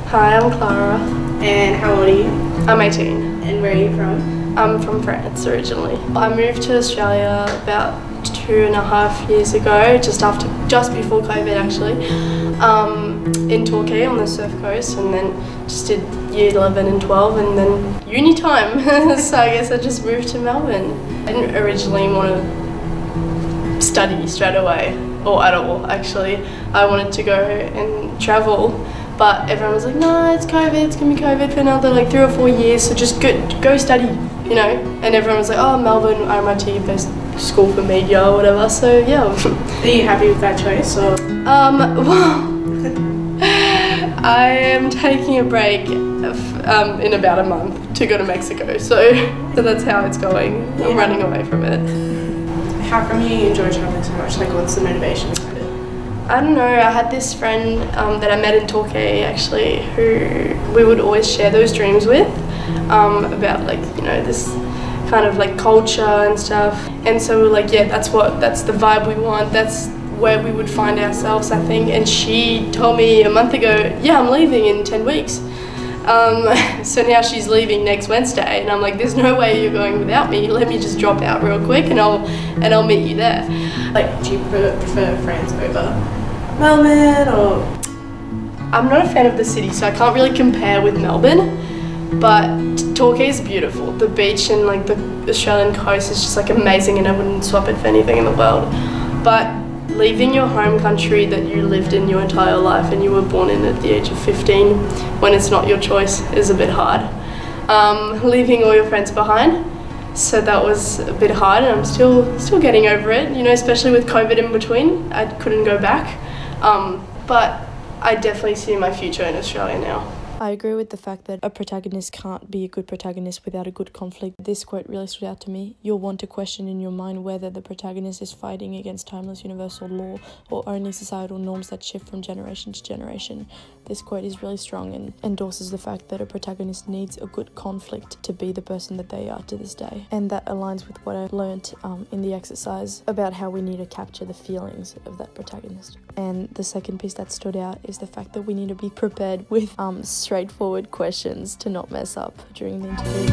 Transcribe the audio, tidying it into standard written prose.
Hi, I'm Clara. And how old are you? I'm 18. And where are you from? I'm from France originally. I moved to Australia about 2.5 years ago, just before COVID actually, in Torquay on the surf coast, and then just did year 11 and 12 and then uni time. So I guess I just moved to Melbourne. I didn't originally want to study straight away, or at all actually. I wanted to go and travel, but everyone was like, no, it's COVID, it's gonna be COVID for another like 3 or 4 years, so just go study, you know? And everyone was like, oh, Melbourne, RMIT, best school for media or whatever, so yeah. Are you happy with that choice, or? Well, I am taking a break in about a month to go to Mexico, so that's how it's going. I'm running away from it. How come you enjoy traveling so much? Like, what's the motivation behind it? I don't know, I had this friend that I met in Torquay actually, who we would always share those dreams with, about like, you know, this kind of like culture and stuff. And so we're like, yeah, that's the vibe we want, that's where we would find ourselves, I think. And she told me a month ago, yeah, I'm leaving in 10 weeks. So now she's leaving next Wednesday, and I'm like, there's no way you're going without me. Let me just drop out real quick and I'll meet you there. Like, do you prefer France over Melbourne, or? I'm not a fan of the city, so I can't really compare with Melbourne, but Torquay is beautiful. The beach and like the Australian coast is just like amazing, and I wouldn't swap it for anything in the world. But leaving your home country that you lived in your entire life and you were born in at the age of 15 when it's not your choice is a bit hard. Leaving all your friends behind, so that was a bit hard, and I'm still getting over it, you know, especially with COVID in between. I couldn't go back, but I definitely see my future in Australia now. I agree with the fact that a protagonist can't be a good protagonist without a good conflict. This quote really stood out to me. You'll want to question in your mind whether the protagonist is fighting against timeless universal law or only societal norms that shift from generation to generation. This quote is really strong and endorses the fact that a protagonist needs a good conflict to be the person that they are to this day. And that aligns with what I've learnt in the exercise about how we need to capture the feelings of that protagonist. And the second piece that stood out is the fact that we need to be prepared with straightforward questions to not mess up during the interview.